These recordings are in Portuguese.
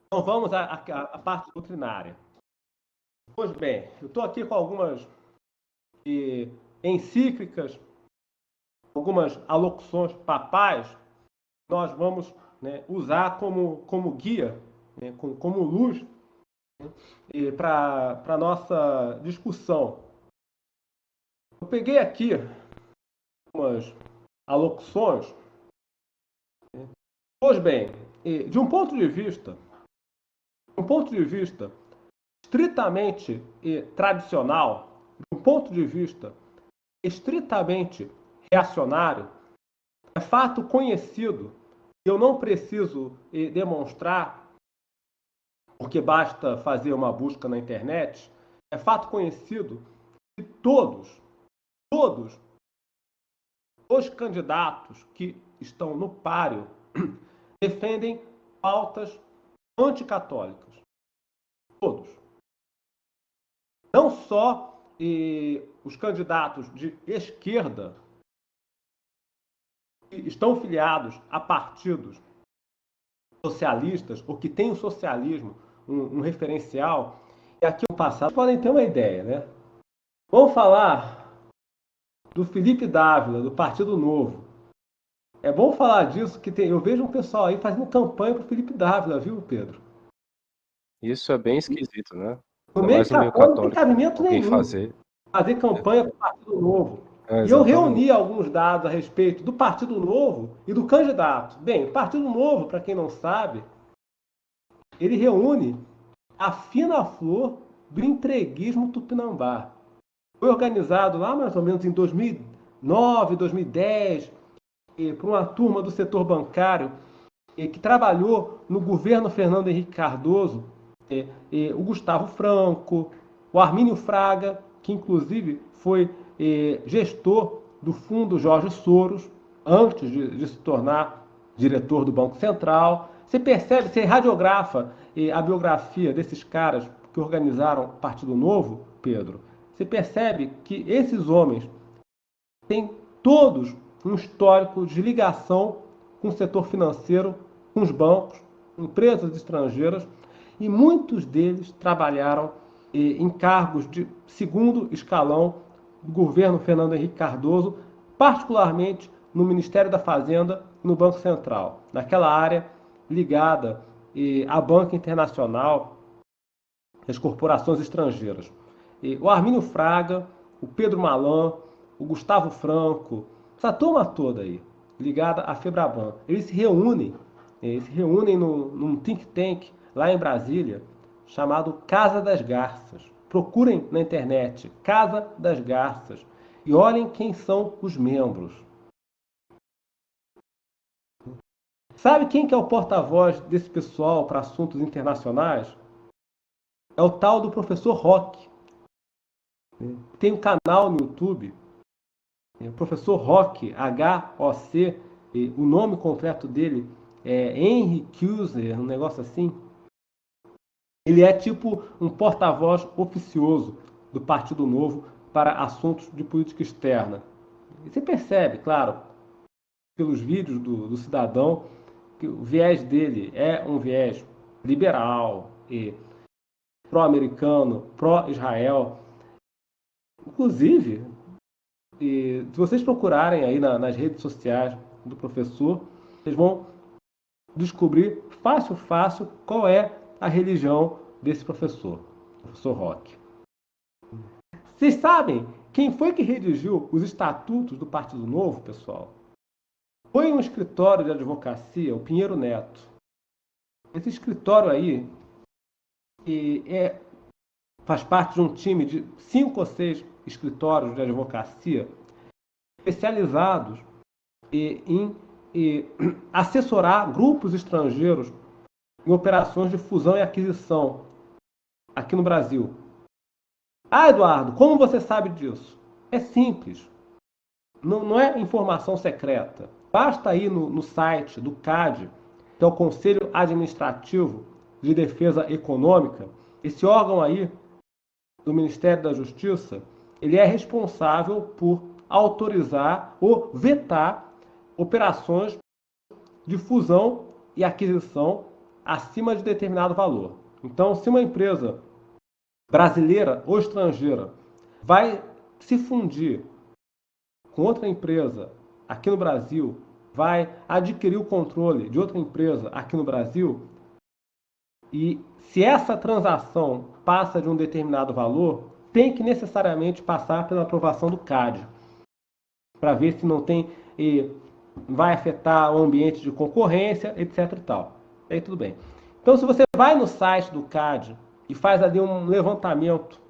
Então vamos à parte doutrinária. Pois bem, eu estou aqui com algumas encíclicas, algumas alocuções papais, nós vamos, né, usar como guia, né, como luz para a nossa discussão. Eu peguei aqui umas alocuções. Pois bem, de um ponto de vista estritamente tradicional, de um ponto de vista estritamente reacionário, é fato conhecido, eu não preciso demonstrar, porque basta fazer uma busca na internet, é fato conhecido que todos os candidatos que estão no páreo defendem pautas anticatólicas. Todos. Não só os candidatos de esquerda que estão filiados a partidos socialistas ou que têm o socialismo um referencial, e aqui no passado podem ter uma ideia, né? Vamos falar do Felipe Dávila, do Partido Novo. É bom falar disso, que eu vejo um pessoal aí fazendo campanha para o Felipe Dávila, viu, Pedro? Isso é bem esquisito, né? No Ainda meio mais no meio católico não tem católico, cabimento alguém nenhum fazer. campanha para o Partido Novo. E eu Exatamente. reuni alguns dados a respeito do Partido Novo e do candidato. Bem, o Partido Novo, para quem não sabe, ele reúne a fina flor do entreguismo tupinambá. Foi organizado lá mais ou menos em 2009, 2010, por uma turma do setor bancário que trabalhou no governo Fernando Henrique Cardoso, o Gustavo Franco, o Armínio Fraga, que inclusive foi gestor do fundo Jorge Soros, antes de se tornar diretor do Banco Central. Você percebe, você radiografa a biografia desses caras que organizaram o Partido Novo, Pedro, você percebe que esses homens têm todos um histórico de ligação com o setor financeiro, com os bancos, empresas estrangeiras, e muitos deles trabalharam em cargos de segundo escalão do governo Fernando Henrique Cardoso, particularmente no Ministério da Fazenda e no Banco Central, naquela área ligada à banca internacional, às corporações estrangeiras. O Armínio Fraga, o Pedro Malan, o Gustavo Franco, essa turma toda aí, ligada à Febraban, eles se reúnem num think tank lá em Brasília, chamado Casa das Garças. Procurem na internet, Casa das Garças, e olhem quem são os membros. Sabe quem que é o porta-voz desse pessoal para assuntos internacionais? É o tal do professor Roque. Tem um canal no YouTube, professor Roque, H-O-C, o nome completo dele é Henry Kissinger, um negócio assim. Ele é tipo um porta-voz oficioso do Partido Novo para assuntos de política externa. E você percebe, claro, pelos vídeos do cidadão, que o viés dele é um viés liberal e pró-americano, pró-Israel. Inclusive, se vocês procurarem aí nas redes sociais do professor, vocês vão descobrir fácil qual é a religião desse professor Roque. Vocês sabem quem foi que redigiu os estatutos do Partido Novo, pessoal? Foi um escritório de advocacia, o Pinheiro Neto. Esse escritório aí faz parte de um time de 5 ou 6 escritórios de advocacia especializados em assessorar grupos estrangeiros em operações de fusão e aquisição aqui no Brasil. Ah, Eduardo, como você sabe disso? É simples. Não é informação secreta. Basta ir no site do CAD, que é o Conselho Administrativo de Defesa Econômica. Esse órgão aí do Ministério da Justiça, ele é responsável por autorizar ou vetar operações de fusão e aquisição acima de determinado valor. Então, se uma empresa brasileira ou estrangeira vai se fundir com outra empresa aqui no Brasil, vai adquirir o controle de outra empresa aqui no Brasil, e se essa transação passa de um determinado valor, tem que necessariamente passar pela aprovação do CAD, para ver se não tem vai afetar o ambiente de concorrência, etc e tal. Aí tudo bem. Então, se você vai no site do CAD e faz ali um levantamento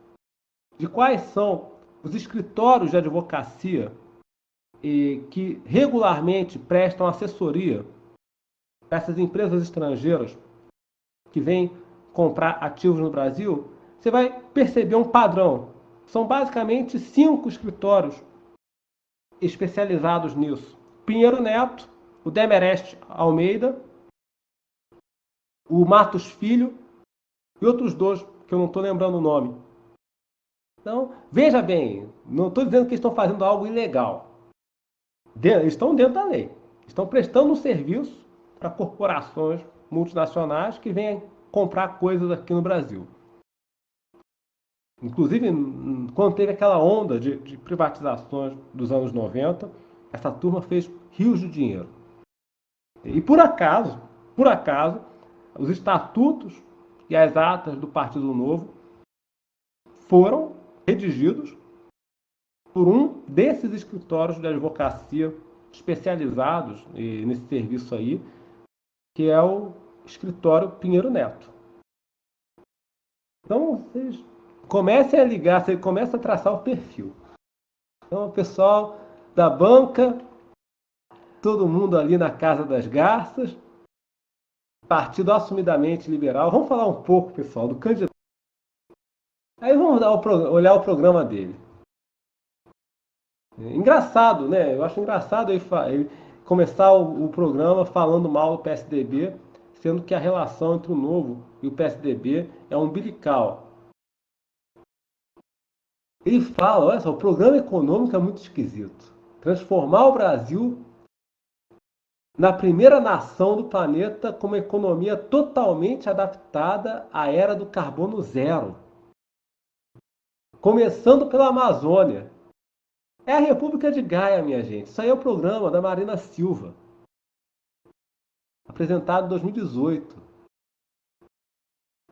de quais são os escritórios de advocacia que regularmente prestam assessoria para essas empresas estrangeiras que vêm comprar ativos no Brasil, você vai perceber um padrão. São basicamente 5 escritórios especializados nisso. Pinheiro Neto, o Demerest Almeida, o Matos Filho e outros 2 que eu não estou lembrando o nome. Então, veja bem, não estou dizendo que estão fazendo algo ilegal. Estão dentro da lei. Estão prestando um serviço para corporações multinacionais que vêm comprar coisas aqui no Brasil. Inclusive, quando teve aquela onda de privatizações dos anos 90, essa turma fez rios de dinheiro. E por acaso, os estatutos e as atas do Partido Novo foram redigidos por um desses escritórios de advocacia especializados nesse serviço aí, que é o escritório Pinheiro Neto. Então, vocês comecem a ligar, você começa a traçar o perfil. Então, o pessoal da banca, todo mundo ali na Casa das Garças, partido assumidamente liberal. Vamos falar um pouco, pessoal, do candidato. Aí vamos olhar o programa dele. Engraçado, né? Eu acho engraçado ele começar o programa falando mal do PSDB, sendo que a relação entre o Novo e o PSDB é umbilical. Ele fala, olha só, o programa econômico é muito esquisito. Transformar o Brasil na primeira nação do planeta com uma economia totalmente adaptada à era do carbono zero. Começando pela Amazônia. É a República de Gaia, minha gente. Isso aí é o programa da Marina Silva, apresentado em 2018.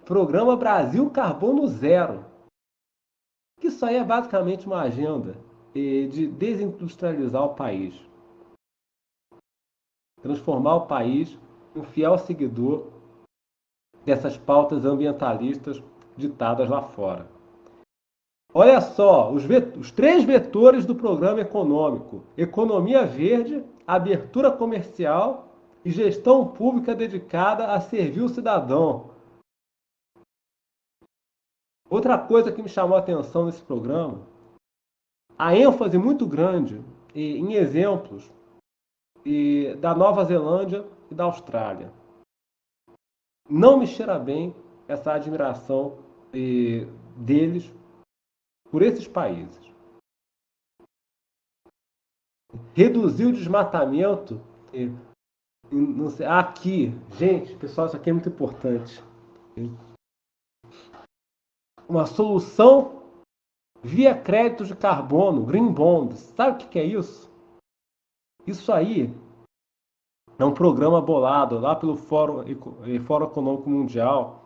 Programa Brasil Carbono Zero. Isso aí é basicamente uma agenda de desindustrializar o país. Transformar o país em um fiel seguidor dessas pautas ambientalistas ditadas lá fora. Olha só, os 3 vetores do programa econômico: economia verde, abertura comercial e gestão pública dedicada a servir o cidadão. Outra coisa que me chamou a atenção nesse programa, a ênfase muito grande em exemplos da Nova Zelândia e da Austrália. Não me cheira bem essa admiração deles por esses países. Reduzir o desmatamento aqui, gente, pessoal, isso aqui é muito importante. Uma solução via créditos de carbono, green bonds. Sabe o que é isso? Isso aí é um programa bolado lá pelo Fórum Econômico Mundial,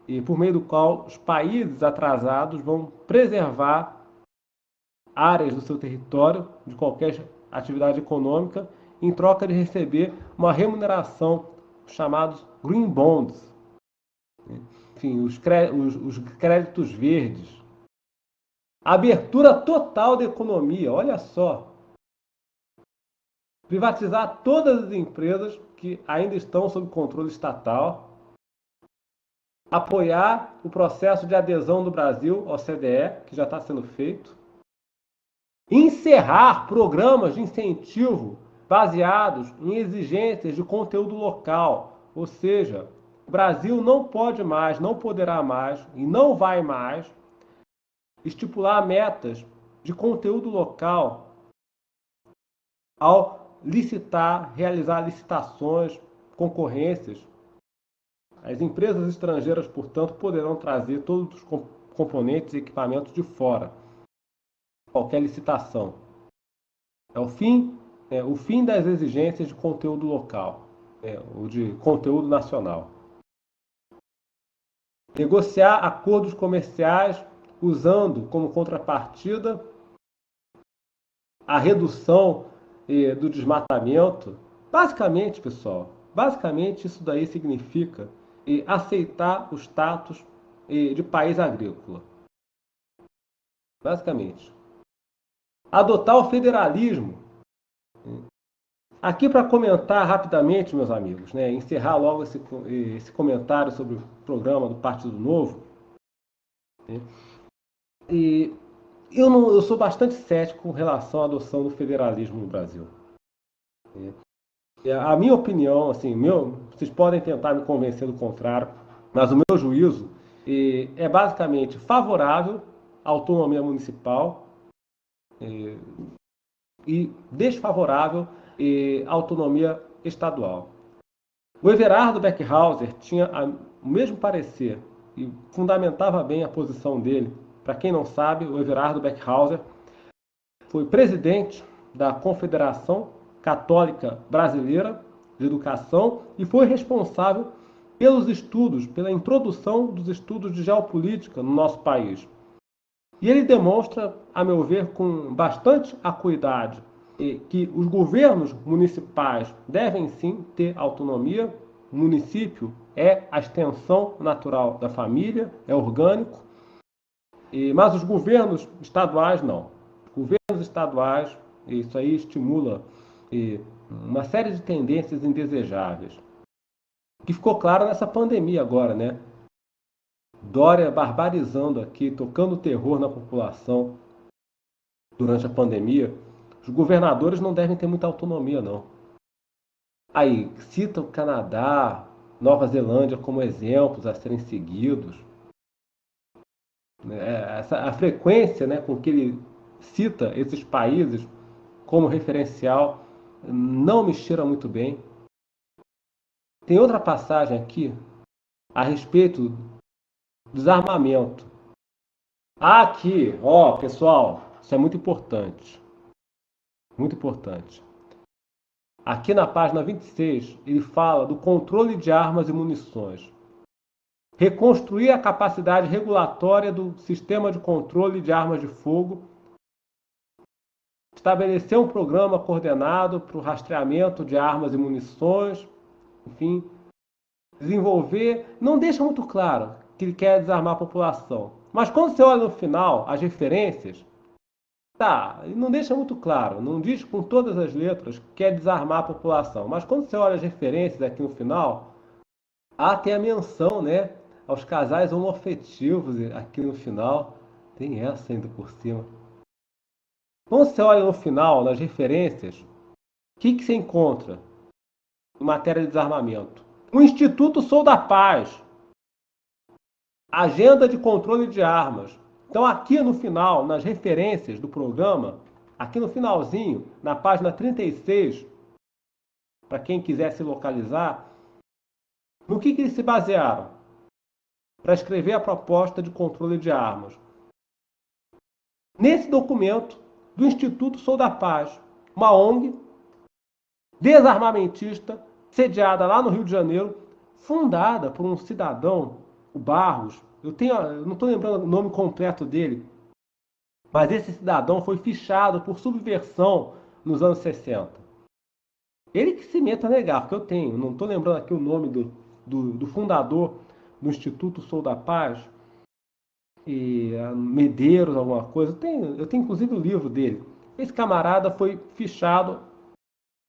e por meio do qual os países atrasados vão preservar áreas do seu território de qualquer atividade econômica em troca de receber uma remuneração, chamados green bonds. Enfim, os créditos verdes. Abertura total da economia, olha só. Privatizar todas as empresas que ainda estão sob controle estatal. Apoiar o processo de adesão do Brasil ao CDE, que já está sendo feito. Encerrar programas de incentivo baseados em exigências de conteúdo local. Ou seja, o Brasil não pode mais, não poderá mais e não vai mais estipular metas de conteúdo local ao licitar, realizar licitações, concorrências As empresas estrangeiras, portanto, poderão trazer todos os componentes e equipamentos de fora, qualquer licitação. É o fim das exigências de conteúdo local, ou de conteúdo nacional. Negociar acordos comerciais usando como contrapartida a redução do desmatamento. Basicamente, pessoal, isso daí significa aceitar o status de país agrícola. Basicamente. Adotar o federalismo. Aqui para comentar rapidamente, meus amigos, encerrar logo esse comentário sobre o programa do Partido Novo. E eu sou bastante cético com relação à adoção do federalismo no Brasil. A minha opinião, assim, vocês podem tentar me convencer do contrário, mas o meu juízo é basicamente favorável à autonomia municipal e desfavorável à autonomia estadual. O Everardo Beckhauser tinha o mesmo parecer e fundamentava bem a posição dele. Para quem não sabe, o Everardo Beckhauser foi presidente da Confederação Católica Brasileira de Educação e foi responsável pelos estudos, pela introdução dos estudos de geopolítica no nosso país. E ele demonstra, a meu ver, com bastante acuidade, que os governos municipais devem sim ter autonomia. O município é a extensão natural da família, é orgânico, mas os governos estaduais não. Governos estaduais, isso aí estimula uma série de tendências indesejáveis. Que ficou claro nessa pandemia agora, né? Dória barbarizando aqui, tocando terror na população durante a pandemia. Os governadores não devem ter muita autonomia, não. Aí, cita o Canadá, Nova Zelândia como exemplos a serem seguidos. A frequência, com que ele cita esses países como referencial não me cheira muito bem. Tem outra passagem aqui a respeito do desarmamento. Aqui, pessoal, isso é muito importante. Muito importante. Aqui na página 26, ele fala do controle de armas e munições. Reconstruir a capacidade regulatória do sistema de controle de armas de fogo. Estabelecer um programa coordenado para o rastreamento de armas e munições. Enfim, desenvolver. Não deixa muito claro que ele quer desarmar a população. Mas quando você olha no final, as referências, ele não deixa muito claro, não diz com todas as letras que quer desarmar a população. Mas quando você olha as referências aqui no final, tem a menção, aos casais homoafetivos aqui no final. Tem essa ainda por cima. Quando você olha no final, nas referências, o que você encontra em matéria de desarmamento? O Instituto Sou da Paz. Agenda de controle de armas. Então aqui no final, nas referências do programa, aqui no finalzinho, na página 36, para quem quiser se localizar, no que eles se basearam para escrever a proposta de controle de armas? Nesse documento do Instituto Sou da Paz, uma ONG desarmamentista, sediada lá no Rio de Janeiro, fundada por um cidadão, o Barros. Eu não estou lembrando o nome completo dele, mas esse cidadão foi fichado por subversão nos anos 60. Ele que se meta a negar, porque não estou lembrando aqui o nome do fundador do Instituto Sou da Paz, Medeiros, alguma coisa. Eu tenho inclusive o livro dele. Esse camarada foi fichado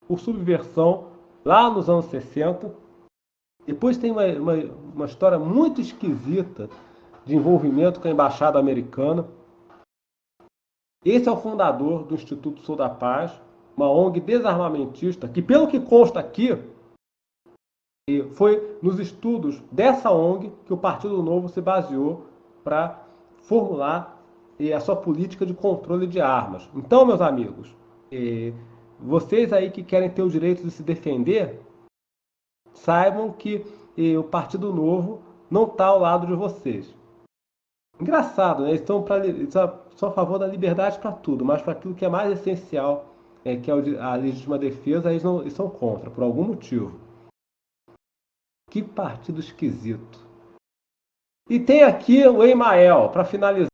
por subversão lá nos anos 60. Depois tem uma história muito esquisita de envolvimento com a Embaixada Americana. Esse é o fundador do Instituto Sou da Paz, uma ONG desarmamentista, que pelo que consta aqui, foi nos estudos dessa ONG que o Partido Novo se baseou para formular a sua política de controle de armas. Então, meus amigos, vocês aí que querem ter o direito de se defender, saibam que o Partido Novo não está ao lado de vocês. Engraçado, né? Eles são a favor da liberdade para tudo, mas para aquilo que é mais essencial, que é a legítima defesa, eles são contra, por algum motivo. Que partido esquisito. E tem aqui o Emael, para finalizar.